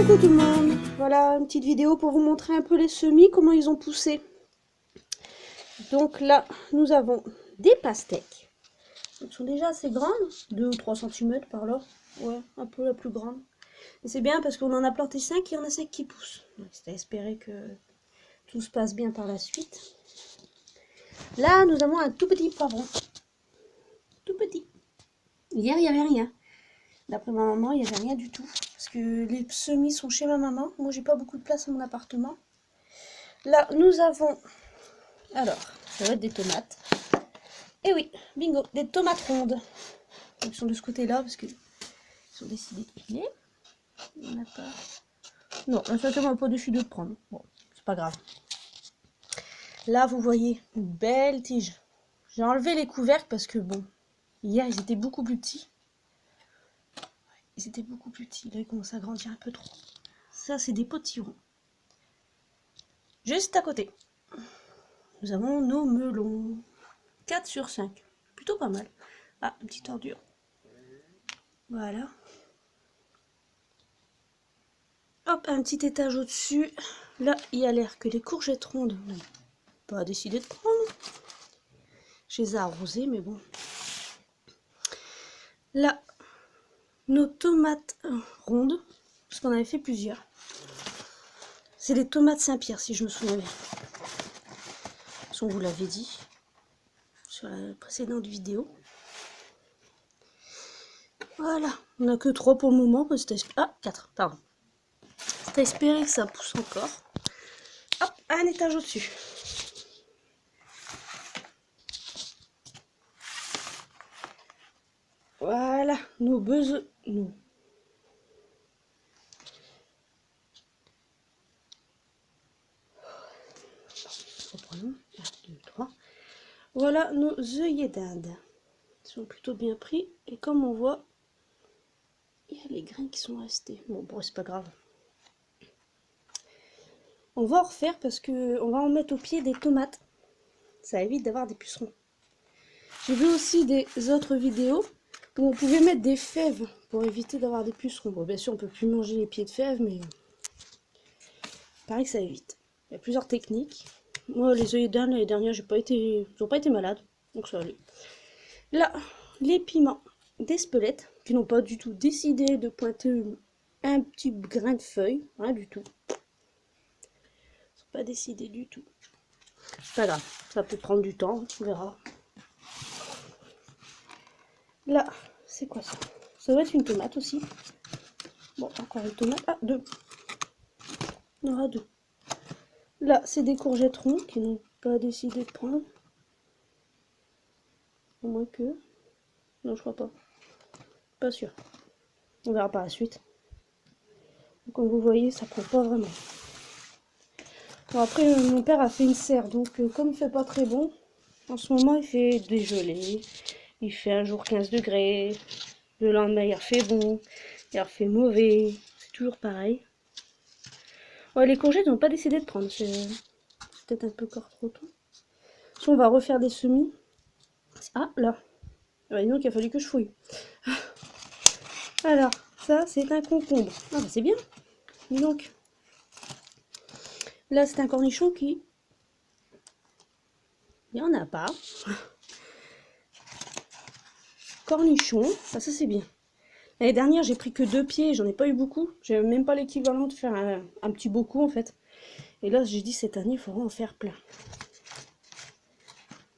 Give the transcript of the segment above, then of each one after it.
Coucou tout le monde, voilà une petite vidéo pour vous montrer un peu les semis, comment ils ont poussé. Donc là, nous avons des pastèques. Elles sont déjà assez grandes, 2 ou 3 cm par là. Ouais, un peu la plus grande. Et c'est bien parce qu'on en a planté 5 et il y en a 5 qui poussent. C'est à espérer que tout se passe bien par la suite. Là, nous avons un tout petit poivron. Tout petit. Hier, il n'y avait rien. D'après ma maman, il n'y avait rien du tout. Parce que les semis sont chez ma maman. Moi, j'ai pas beaucoup de place dans mon appartement. Là, nous avons... Alors, ça va être des tomates. Et oui, bingo, des tomates rondes. Ils sont de ce côté-là parce qu'ils ont décidé de piler. Il n'y en a pas... Non, là, ça ne pas dessus de prendre. Bon, c'est pas grave. Là, vous voyez, une belle tige. J'ai enlevé les couvercles parce que, bon, hier, ils étaient beaucoup plus petits. Ils étaient beaucoup plus petits. Là, ils commencent à grandir un peu trop. Ça, c'est des potirons. Juste à côté, nous avons nos melons. 4 sur 5. Plutôt pas mal. Ah, une petite ordure. Voilà. Hop, un petit étage au-dessus. Là, il a l'air que les courgettes rondes n'ont pas décidé de prendre. Je les ai arrosées, mais bon. Là, nos tomates rondes, parce qu'on avait fait plusieurs. C'est les tomates Saint-Pierre, si je me souviens bien. On vous l'avait dit sur la précédente vidéo. Voilà, on n'a que 3 pour le moment. Ah, 4, pardon. C'est à espérer que ça pousse encore. Hop, un étage au-dessus. Voilà, nos besoins. Reprenons. 1, 2, 3. Voilà nos œillets d'Inde. Ils sont plutôt bien pris. Et comme on voit, il y a les grains qui sont restés. Bon, c'est pas grave. On va en refaire parce que on va en mettre au pied des tomates. Ça évite d'avoir des pucerons. J'ai vu aussi des autres vidéos où on pouvait mettre des fèves pour éviter d'avoir des pucerons. Bon, bien sûr, on peut plus manger les pieds de fèves, mais pareil que ça évite. Il y a plusieurs techniques. Moi, les œillets d'Inde, l'année dernière, ils n'ont pas été malades, donc ça allait. Là, les piments d'Espelette, qui n'ont pas du tout décidé de pointer un petit grain de feuille, rien du tout. Ils n'ont pas décidé du tout. C'est pas grave, ça peut prendre du temps, on verra. Là, c'est quoi ça? Ça va être une tomate aussi. Bon, encore une tomate. Ah, 2. Il y en aura 2. Là, c'est des courgettes rondes qui n'ont pas décidé de prendre. Au moins que... Non, je crois pas. Pas sûr. On verra par la suite. Comme vous voyez, ça prend pas vraiment. Bon, après, mon père a fait une serre. Donc, comme il fait pas très bon, en ce moment, il fait dégelé. Il fait un jour 15 degrés. Le lendemain, il refait bon. Il refait mauvais. C'est toujours pareil. Ouais, les courgettes n'ont pas décidé de prendre. C'est peut-être un peu encore trop tôt. Si on va refaire des semis. Ah, là. Ah, donc, il a fallu que je fouille. Alors, ça, c'est un concombre. Ah, bah, c'est bien. Dis donc. Là, c'est un cornichon qui... Il n'y en a pas. Cornichon. Ah, ça, c'est bien. L'année dernière, j'ai pris que 2 pieds. J'en ai pas eu beaucoup. J'ai même pas l'équivalent de faire un petit beaucoup, en fait. Et là, j'ai dit, cette année, il faudra en faire plein.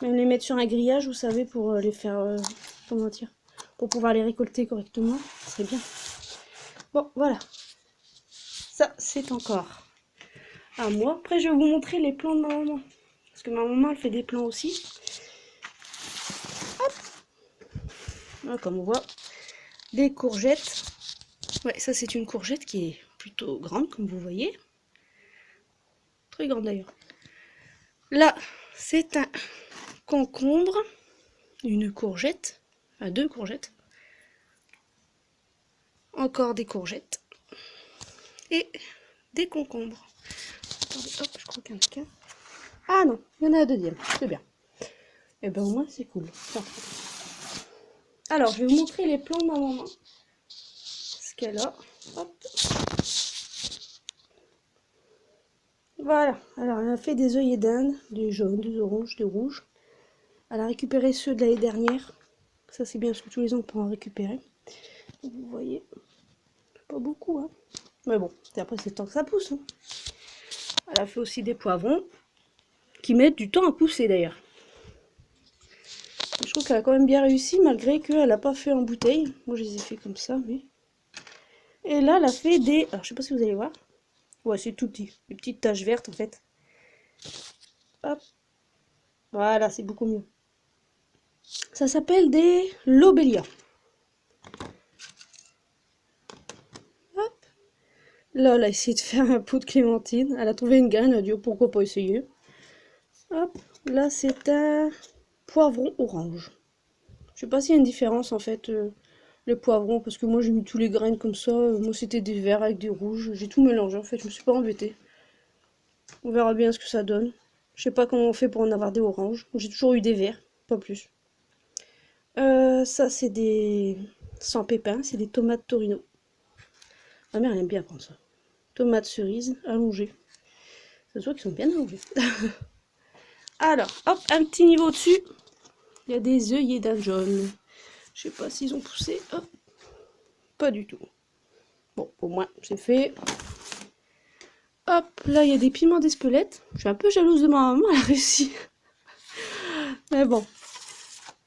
Même les mettre sur un grillage, vous savez, pour les faire... comment dire, pour pouvoir les récolter correctement. Ce serait bien. Bon, voilà. Ça, c'est encore à moi. Après, je vais vous montrer les plants de ma maman. Parce que ma maman, elle fait des plants aussi. Hop. Là, comme on voit, des courgettes. Ouais, ça, c'est une courgette qui est plutôt grande, comme vous voyez. Très grande, d'ailleurs. Là, c'est un concombre. Une courgette. Enfin, 2 courgettes. Encore des courgettes. Et des concombres. Attendez, hop, je crois qu'il y en a qu'un. Ah non, il y en a un deuxième, c'est bien. Et ben au moins c'est cool. Alors, je vais vous montrer les plants de ma maman. Ce qu'elle a. Hop. Voilà, alors elle a fait des œillets d'Inde, des jaunes, des oranges, des rouges. Elle a récupéré ceux de l'année dernière. Ça c'est bien parce que tous les ans on peut en récupérer. Donc, vous voyez, pas beaucoup hein. Mais bon, après c'est le temps que ça pousse. Hein. Elle a fait aussi des poivrons qui mettent du temps à pousser d'ailleurs. Je trouve qu'elle a quand même bien réussi malgré qu'elle n'a pas fait en bouteille. Moi je les ai fait comme ça, oui. Et là elle a fait des... Alors je sais pas si vous allez voir. Ouais, c'est tout petit. Des petites taches vertes en fait. Hop. Voilà, c'est beaucoup mieux. Ça s'appelle des lobélias. Hop. Là, elle a essayé de faire un pot de clémentine. Elle a trouvé une graine, elle a dit oh, pourquoi pas essayer. Hop. Là, c'est un poivron orange. Je sais pas s'il y a une différence en fait, les poivrons, parce que moi j'ai mis tous les graines comme ça. Moi c'était des verts avec des rouges. J'ai tout mélangé en fait, je me suis pas embêtée. On verra bien ce que ça donne. Je sais pas comment on fait pour en avoir des oranges. J'ai toujours eu des verts, pas plus. Ça c'est des... sans pépins, c'est des tomates Torino. Ma mère elle aime bien prendre ça. Tomates cerises allongées. Ça se voit qu'ils sont bien allongés. Alors, hop, un petit niveau au-dessus. Il y a des œillets d'Inde jaune. Je sais pas s'ils ont poussé. Hop. Pas du tout. Bon, au moins, c'est fait. Hop, là, il y a des piments d'Espelette. Je suis un peu jalouse de ma maman, elle a réussi. Mais bon.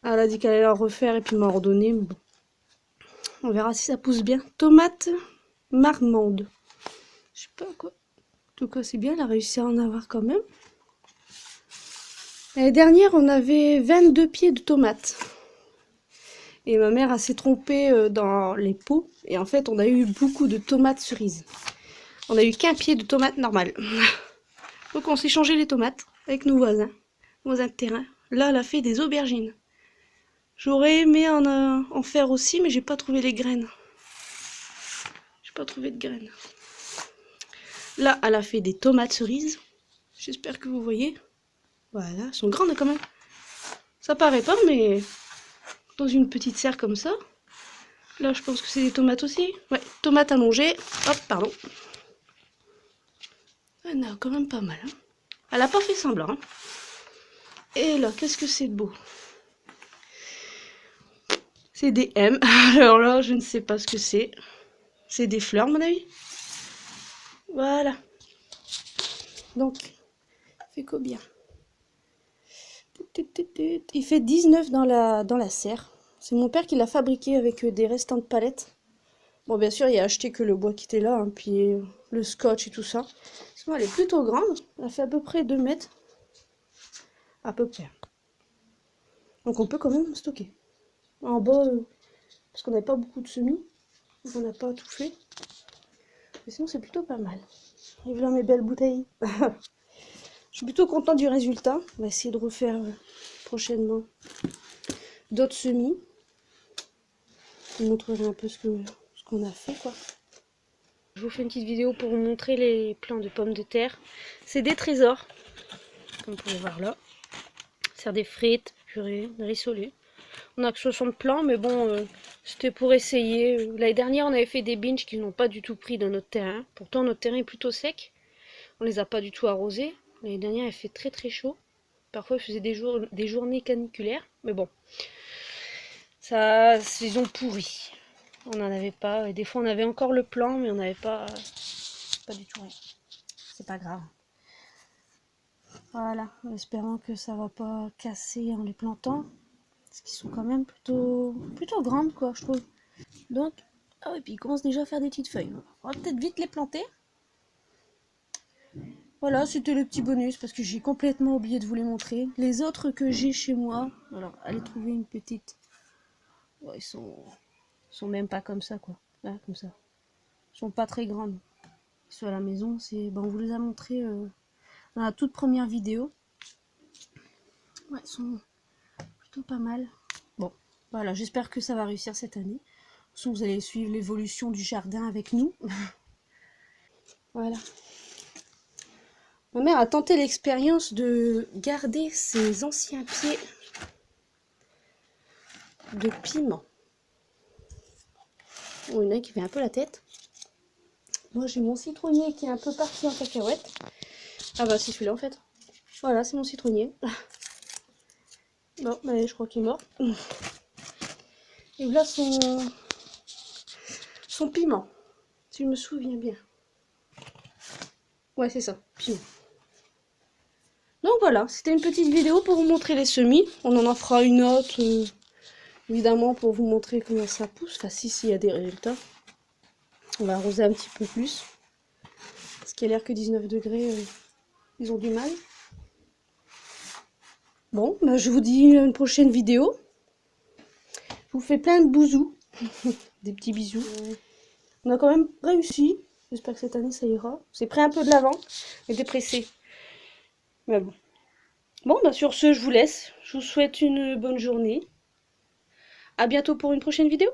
Elle a dit qu'elle allait en refaire et puis m'en redonner. Bon. On verra si ça pousse bien. Tomate marmande. Je sais pas quoi. En tout cas, c'est bien, elle a réussi à en avoir quand même. L'année dernière, on avait 22 pieds de tomates. Et ma mère s'est trompée dans les pots. Et en fait, on a eu beaucoup de tomates cerises. On a eu qu'un pied de tomates normales. Donc on s'est changé les tomates avec nos voisins de terrain. Là, elle a fait des aubergines. J'aurais aimé en faire aussi, mais j'ai pas trouvé les graines. J'ai pas trouvé de graines. Là, elle a fait des tomates cerises. J'espère que vous voyez. Voilà, elles sont grandes quand même. Ça paraît pas, mais dans une petite serre comme ça. Là, je pense que c'est des tomates aussi. Ouais, tomates allongées. Hop, pardon. Elle en a quand même pas mal. Hein. Elle a pas fait semblant. Hein. Et là, qu'est-ce que c'est de beau. C'est des M. Alors là, je ne sais pas ce que c'est. C'est des fleurs, à mon avis. Voilà. Donc, il fait combien? Il fait 19 dans la serre. C'est mon père qui l'a fabriqué avec des restants de palettes. Bon, bien sûr, il a acheté que le bois qui était là, hein, puis le scotch et tout ça. Sinon, elle est plutôt grande. Elle fait à peu près 2 mètres. À peu près. Donc, on peut quand même stocker. En bas, parce qu'on n'avait pas beaucoup de semis. Donc, on n'a pas tout fait. Mais sinon, c'est plutôt pas mal. Et voilà mes belles bouteilles. Je suis plutôt contente du résultat. On va essayer de refaire prochainement d'autres semis. Je vous montrerai un peu ce qu'on a fait, quoi. Je vous fais une petite vidéo pour vous montrer les plants de pommes de terre. C'est des trésors, comme vous pouvez voir là. Ça sert des frites, purées, rissolées. On a que 60 plants, mais bon, c'était pour essayer. L'année dernière, on avait fait des binges qui n'ont pas du tout pris dans notre terrain. Pourtant, notre terrain est plutôt sec. On les a pas du tout arrosés. L'année dernière, il fait très très chaud. Parfois, il faisait des journées caniculaires. Mais bon, ça, ils ont pourri. On n'en avait pas. Et des fois, on avait encore le plan, mais on n'avait pas du tout rien. C'est pas grave. Voilà, en espérant que ça va pas casser en les plantant. Parce qu'ils sont quand même plutôt grandes, quoi, je trouve. Donc, ah oui, puis ils commencent déjà à faire des petites feuilles. On va peut-être vite les planter. Voilà, c'était le petit bonus parce que j'ai complètement oublié de vous les montrer. Les autres que j'ai chez moi, alors allez trouver une petite. Oh, ils sont même pas comme ça, quoi. Là, comme ça. Ils sont pas très grandes. Ils sont à la maison, c'est. Bon, on vous les a montrés dans la toute première vidéo. Ouais, ils sont plutôt pas mal. Bon, voilà, j'espère que ça va réussir cette année. Sinon, vous allez suivre l'évolution du jardin avec nous. Voilà. Ma mère a tenté l'expérience de garder ses anciens pieds de piment. Bon, il y en a qui fait un peu la tête. Moi, j'ai mon citronnier qui est un peu parti en cacahuète. Ah bah c'est celui-là en fait. Voilà, c'est mon citronnier. Bon, mais je crois qu'il est mort. Et là son piment, si je me souviens bien. Ouais, c'est ça, piment. Donc voilà, c'était une petite vidéo pour vous montrer les semis. On en fera une autre, évidemment, pour vous montrer comment ça pousse. Enfin, si, s'il y a des résultats. On va arroser un petit peu plus. Parce qu'il a l'air que 19 degrés, ils ont du mal. Bon, bah, je vous dis à une prochaine vidéo. Je vous fais plein de bousous. Des petits bisous. On a quand même réussi. J'espère que cette année ça ira. C'est pris un peu de l'avant. J'étais pressée. Mais bon. Bon, bah sur ce, je vous laisse. Je vous souhaite une bonne journée. À bientôt pour une prochaine vidéo.